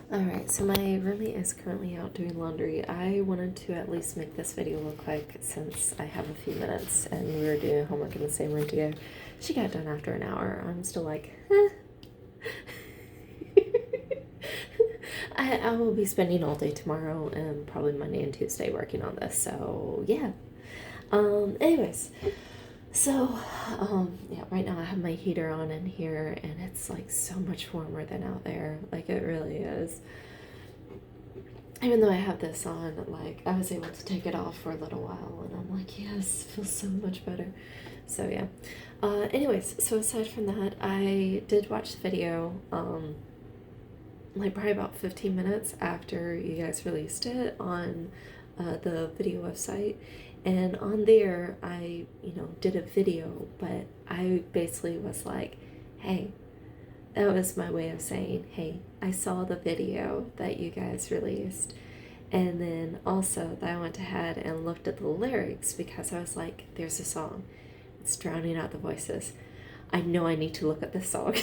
Alright, so my roommate is currently out doing laundry. I wanted to at least make this video look quick since I have a few minutes and we were doing homework in the same room together. She got done after an hour. I'm still like, I will be spending all day tomorrow and probably Monday and Tuesday working on this, so yeah. Anyways, so, yeah, right now I have my heater on in here and it's like so much warmer than out there. Like, it really is. Even though I have this on, like, I was able to take it off for a little while and I'm like, yes, feels so much better. So, yeah. Anyways, so aside from that, I did watch the video, like, probably about 15 minutes after you guys released it on the video website. And on there, I, did a video, but I basically was like, hey, that was my way of saying, hey, I saw the video that you guys released. And then also that I went ahead and looked at the lyrics because I was like, there's a song. It's drowning out the voices. I know I need to look at this song.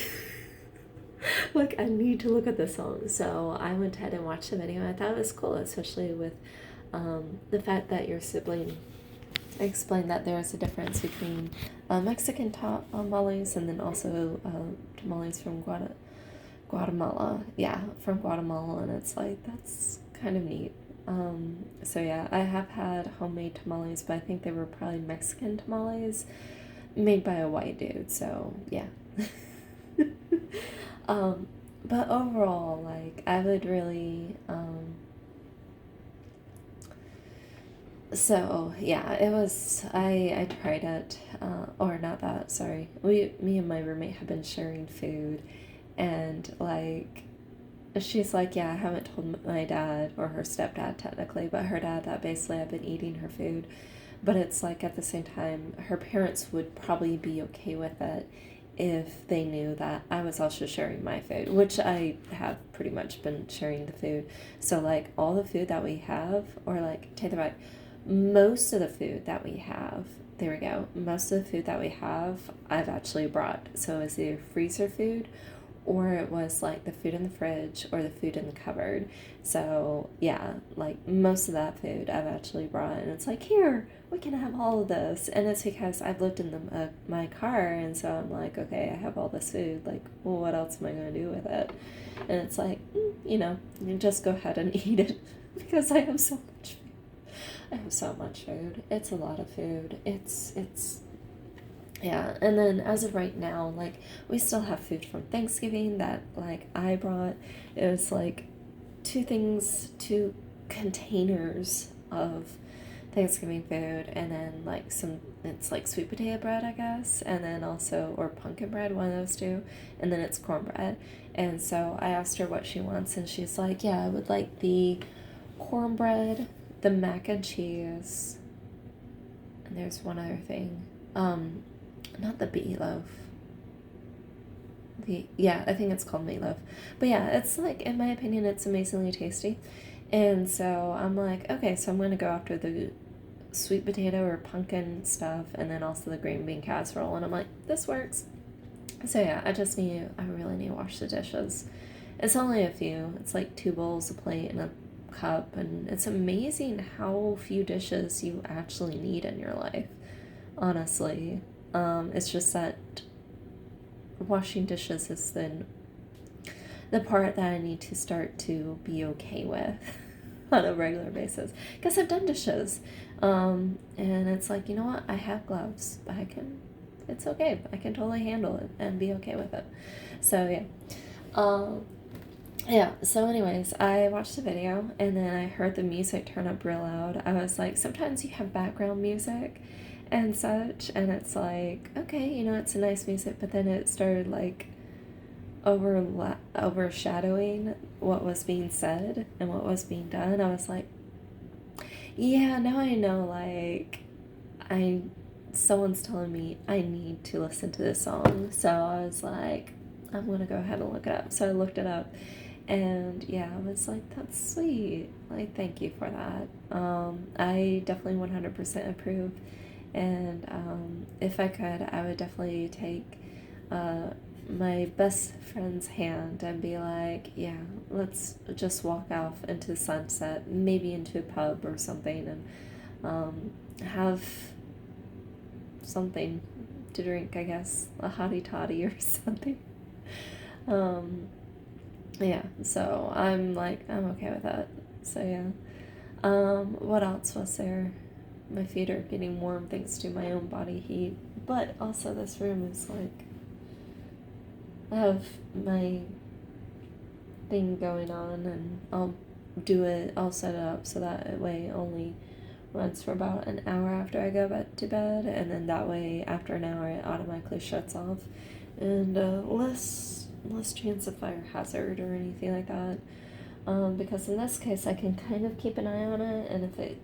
Like, I need to look at this song. So I went ahead and watched the video. I thought it was cool, especially with the fact that your sibling explained that there is a difference between Mexican tamales and then also tamales from Guatemala. Yeah, from Guatemala, and it's like, that's kind of neat. So yeah, I have had homemade tamales, but I think they were probably Mexican tamales made by a white dude, so yeah. But overall, like, I would really, so yeah, it was, I tried it, or not that, sorry. Me and my roommate have been sharing food, and like, she's like, yeah, I haven't told my dad, or her stepdad technically, but her dad, that basically I've been eating her food. But it's like, at the same time, her parents would probably be okay with it if they knew that I was also sharing my food, which I have pretty much been sharing the food. So, like, all the food that we have, or like, take that back, most of the food that we have, there we go, most of the food that we have, I've actually brought. So, it's either freezer food or it was like the food in the fridge or the food in the cupboard. So yeah, like, most of that food I've actually brought, and it's like, here, we can have all of this, and it's because I've lived in my car, and so I'm like, okay, I have all this food, like, well, what else am I going to do with it? And it's like, you just go ahead and eat it because I have so much food. I have so much food. It's a lot of food. It's yeah, and then as of right now, like, we still have food from Thanksgiving that, like, I brought. It was like two containers of Thanksgiving food, and then like it's like sweet potato bread, I guess, and then also, or pumpkin bread, one of those two, and then it's cornbread. And so I asked her what she wants, and she's like, yeah, I would like the cornbread, the mac and cheese, and there's one other thing. Not the meatloaf. Yeah, I think it's called meatloaf. But yeah, it's like, in my opinion, it's amazingly tasty. And so I'm like, okay, so I'm gonna go after the sweet potato or pumpkin stuff, and then also the green bean casserole. And I'm like, this works. So yeah, I really need to wash the dishes. It's only a few. It's like 2 bowls, a plate, and a cup, and it's amazing how few dishes you actually need in your life, honestly. It's just that washing dishes is then the part that I need to start to be okay with on a regular basis. Because I've done dishes. And it's like, you know what? I have gloves, but it's okay. I can totally handle it and be okay with it. So, yeah. Yeah, so anyways, I watched the video and then I heard the music turn up real loud. I was like, sometimes you have background music and such, and it's like, okay, it's a nice music, but then it started like overshadowing what was being said and what was being done. I was like, yeah, now I know, like, someone's telling me I need to listen to this song. So I was like, I'm gonna go ahead and look it up. So I looked it up, and yeah, I was like, that's sweet. Like, thank you for that. I definitely 100% approve. And if I could, I would definitely take my best friend's hand and be like, yeah, let's just walk off into the sunset, maybe into a pub or something, and have something to drink, I guess, a hottie toddy or something. Yeah, so I'm okay with that. So yeah. What else was there? My feet are getting warm thanks to my own body heat, but also this room is like, I have my thing going on, and I'll set it up so that way it only runs for about an hour after I go to bed, and then that way after an hour it automatically shuts off, and less chance of fire hazard or anything like that. Because in this case I can kind of keep an eye on it, and if it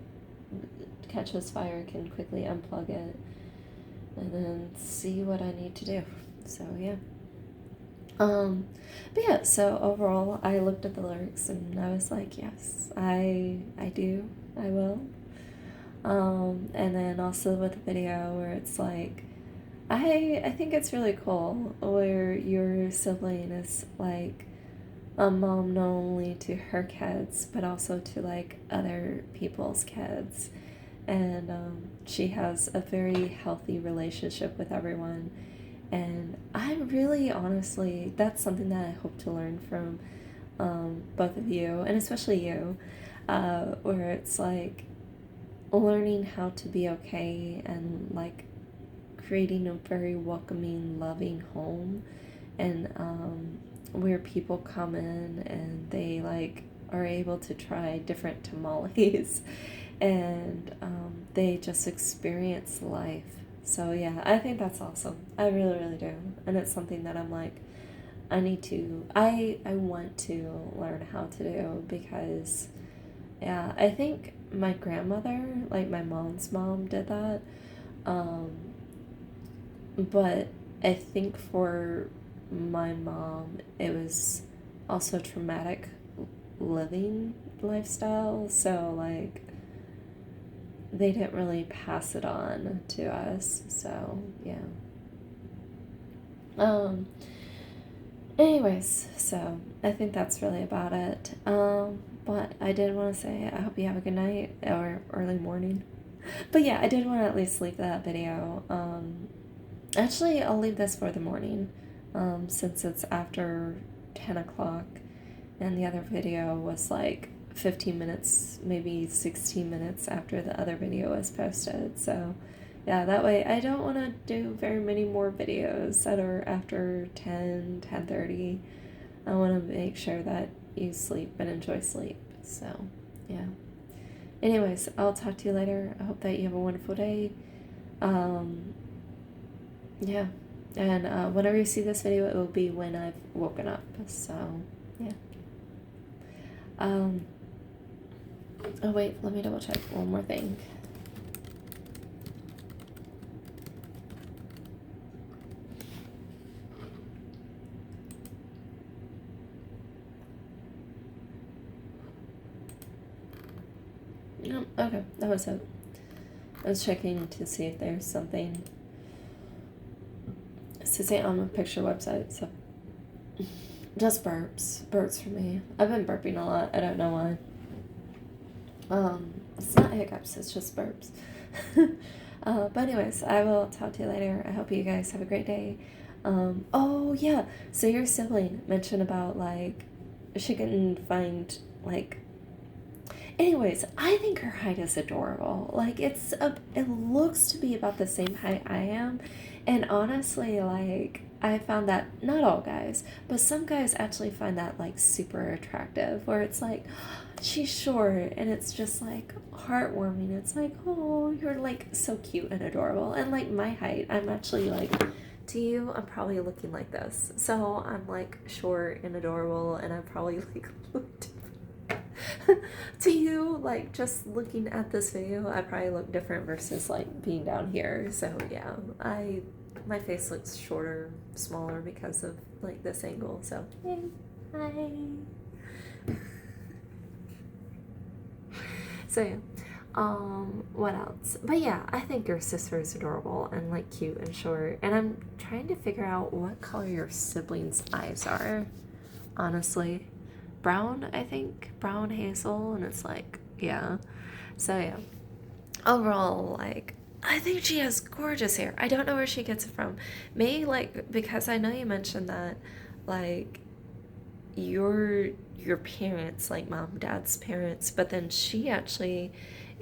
catches fire I can quickly unplug it and then see what I need to do. So yeah. But yeah, so overall I looked at the lyrics and I was like, yes, I do, I will. And then also with the video where it's like, I think it's really cool where your sibling is like a mom not only to her kids but also to like other people's kids, and she has a very healthy relationship with everyone, and I really honestly, that's something that I hope to learn from both of you, and especially you, where it's like learning how to be okay and like creating a very welcoming, loving home, and where people come in and they like are able to try different tamales and they just experience life. So yeah, I think that's awesome. I really, really do. And it's something that I'm like, I want to learn how to do, because yeah, I think my grandmother, like my mom's mom, did that. But I think for my mom, it was also traumatic living lifestyle. So like they didn't really pass it on to us. So yeah. Anyways, so I think that's really about it. But I did want to say I hope you have a good night or early morning. But yeah, I did want to at least leave that video. Actually, I'll leave this for the morning, since it's after 10 o'clock, and the other video was like 15 minutes, maybe 16 minutes after the other video was posted. So yeah, that way I don't want to do very many more videos that are after 10:30. I want to make sure that you sleep and enjoy sleep. So yeah. Anyways, I'll talk to you later. I hope that you have a wonderful day. Yeah, and whenever you see this video, it will be when I've woken up. So yeah. Oh wait, let me double check one more thing. Okay, that was it. I was checking to see if there's something to say on the picture website, so just burps for me. I've been burping a lot. I don't know why. It's not hiccups, it's just burps. But anyways, I will talk to you later. I hope you guys have a great day. Oh yeah, so your sibling mentioned about like she can find like. Anyways, I think her height is adorable. Like it looks to be about the same height I am, and honestly, like I found that not all guys, but some guys actually find that like super attractive. Where it's like she's short, and it's just like heartwarming. It's like, oh, you're like so cute and adorable. And like my height, I'm actually like, to you, I'm probably looking like this. So I'm like short and adorable, and I probably like looked. To you, like just looking at this video, I probably look different versus like being down here. So yeah, my face looks shorter, smaller because of like this angle. So hey, hi. So yeah, What else? But yeah, I think your sister is adorable and like cute and short. And I'm trying to figure out what color your siblings' eyes are, honestly. Brown, I think. Brown hazel, and it's like, yeah. So yeah. Overall, like, I think she has gorgeous hair. I don't know where she gets it from. Maybe like because I know you mentioned that like your your parents, like mom, dad's parents, but then she actually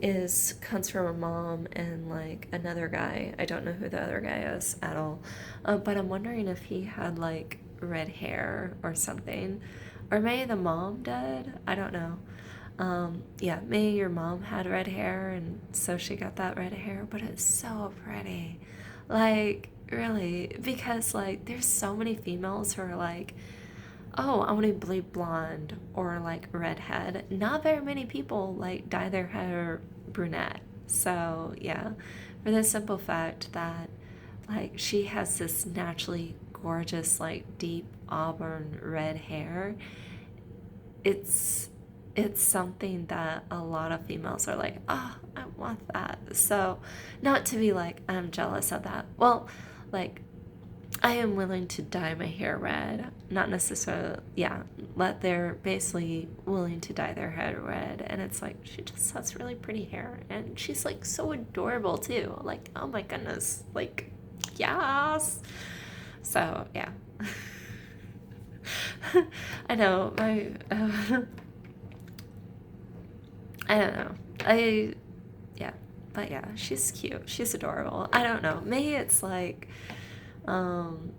is comes from a mom and like another guy. I don't know who the other guy is at all, but I'm wondering if he had like red hair or something, or maybe the mom did. I don't know. Yeah, maybe your mom had red hair and so she got that red hair, but it's so pretty. Like, really, because like there's so many females who are like, oh, I want to be blonde or like redhead. Not very many people like dye their hair brunette. So, yeah, for the simple fact that like she has this naturally gorgeous, like deep auburn red hair, it's it's something that a lot of females are like, oh, I want that. So, not to be like, I'm jealous of that. Well, like, I am willing to dye my hair red. Not necessarily, yeah, let they're basically willing to dye their hair red. And it's like, she just has really pretty hair. And she's like so adorable too. Like, oh my goodness. Like, yes. So, yeah. I know, I don't know. Yeah, but yeah, she's cute. She's adorable. I don't know. Maybe it's like, um,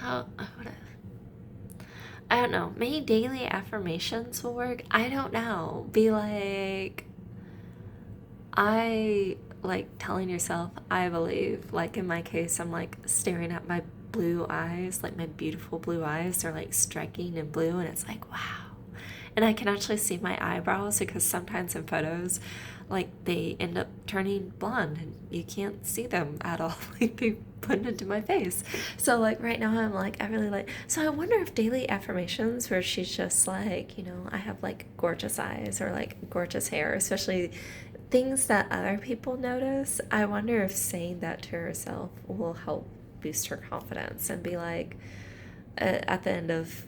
how would I don't know. Maybe daily affirmations will work. I don't know. Be like, I like telling yourself, I believe. Like in my case, I'm like staring at my blue eyes, like my beautiful blue eyes are like striking in blue, and it's like, wow. And I can actually see my eyebrows because sometimes in photos, like they end up turning blonde and you can't see them at all. Like they put into my face. So like right now I'm like I really like so I wonder if daily affirmations where she's just like, I have like gorgeous eyes or like gorgeous hair, especially things that other people notice. I wonder if saying that to herself will help boost her confidence and be like, at the end of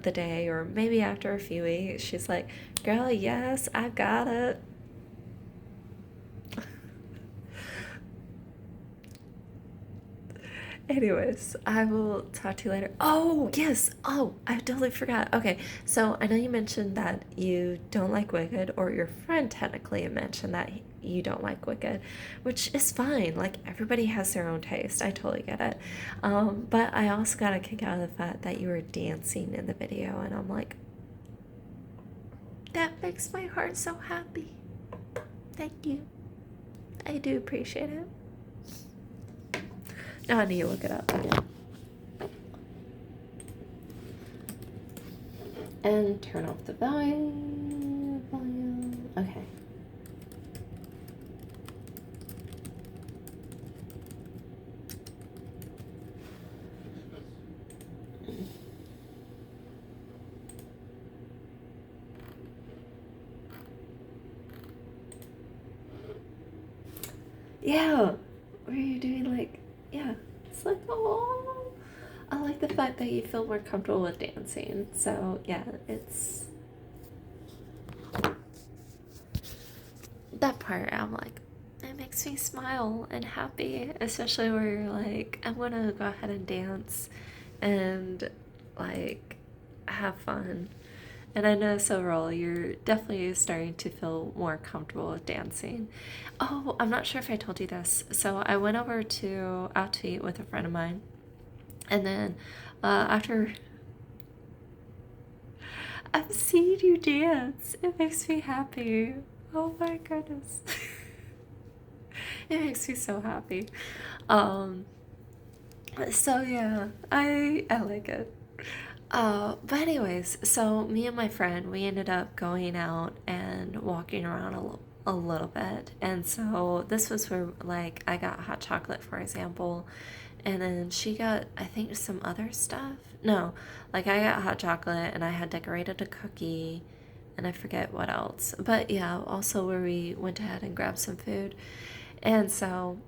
the day, or maybe after a few weeks, she's like, girl, yes, I got it. Anyways, I will talk to you later. Oh, yes. Oh, I totally forgot. Okay, so I know you mentioned that you don't like Wicked, or your friend technically mentioned that you don't like Wicked, which is fine. Like, everybody has their own taste. I totally get it. But I also got a kick out of the fact that you were dancing in the video, and I'm like, that makes my heart so happy. Thank you. I do appreciate it. Now I need to look it up again. And turn off the volume. Okay. Yeah. Were you doing like, yeah. It's like, oh. I like the fact that you feel more comfortable with dancing. So, yeah, it's that part. I'm like, it makes me smile and happy, especially where you're like, I'm gonna go ahead and dance and like have fun. And I know overall you're definitely starting to feel more comfortable with dancing. Oh, I'm not sure if I told you this. So I went over to out to eat with a friend of mine, and then after I've seen you dance, it makes me happy. Oh my goodness. It makes me so happy. Um, so yeah, I like it. But anyways, so me and my friend, we ended up going out and walking around a little bit. And so this was where, like, I got hot chocolate, for example, and then she got, I think, some other stuff. No, like, I got hot chocolate and I had decorated a cookie and I forget what else. But yeah, also where we went ahead and grabbed some food. And so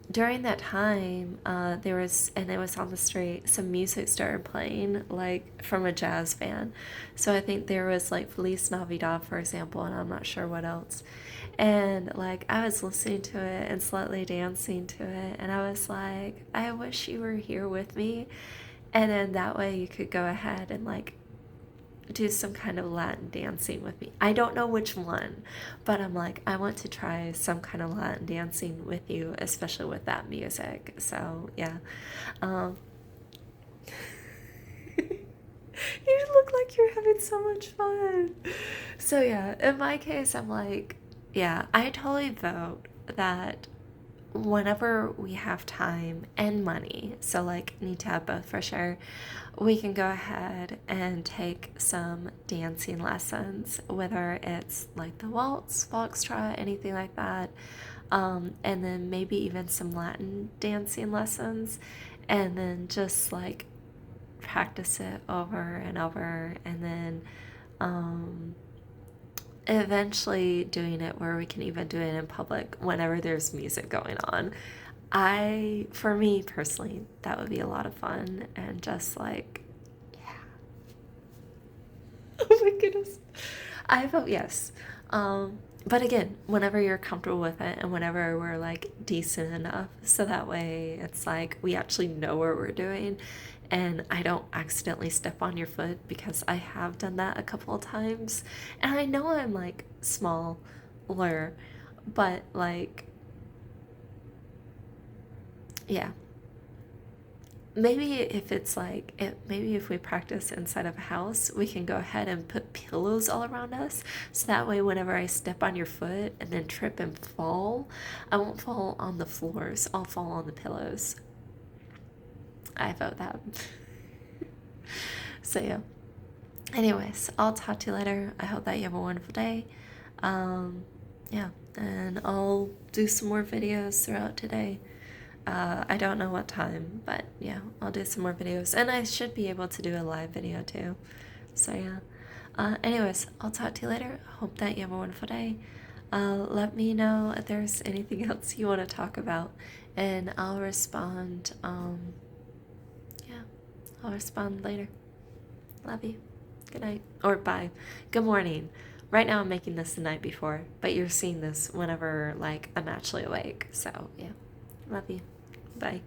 during that time, there was, and it was on the street, some music started playing, like from a jazz band. So I think there was like Feliz Navidad, for example, and I'm not sure what else. And like I was listening to it and slightly dancing to it, and I was like, I wish you were here with me. And then that way you could go ahead and like do some kind of Latin dancing with me. I don't know which one, but I'm like, I want to try some kind of Latin dancing with you, especially with that music. So, yeah. Um, you look like you're having so much fun. So, yeah, in my case, I'm like, yeah, I totally vote that whenever we have time and money, so like need to have both for sure, we can go ahead and take some dancing lessons, whether it's like the waltz, foxtrot, anything like that, and then maybe even some Latin dancing lessons, and then just like practice it over and over, and then um, eventually doing it where we can even do it in public whenever there's music going on. For me personally, that would be a lot of fun and just like, yeah. Oh my goodness. I vote yes. But again, whenever you're comfortable with it and whenever we're like decent enough, so that way it's like we actually know what we're doing and I don't accidentally step on your foot because I have done that a couple of times. And I know I'm like smaller, but like, yeah, maybe if it's like maybe if we practice inside of a house we can go ahead and put pillows all around us so that way whenever I step on your foot and then trip and fall, I won't fall on the floors, I'll fall on the pillows. I vote that. So yeah, anyways, I'll talk to you later. I hope that you have a wonderful day. Yeah, and I'll do some more videos throughout today. I don't know what time, but yeah, I'll do some more videos. And I should be able to do a live video too. So yeah. Anyways, I'll talk to you later. Hope that you have a wonderful day. Let me know if there's anything else you want to talk about, and I'll respond. Yeah, I'll respond later. Love you. Good night. Or bye. Good morning. Right now I'm making this the night before, but you're seeing this whenever like I'm actually awake. So yeah. Love you. Bye.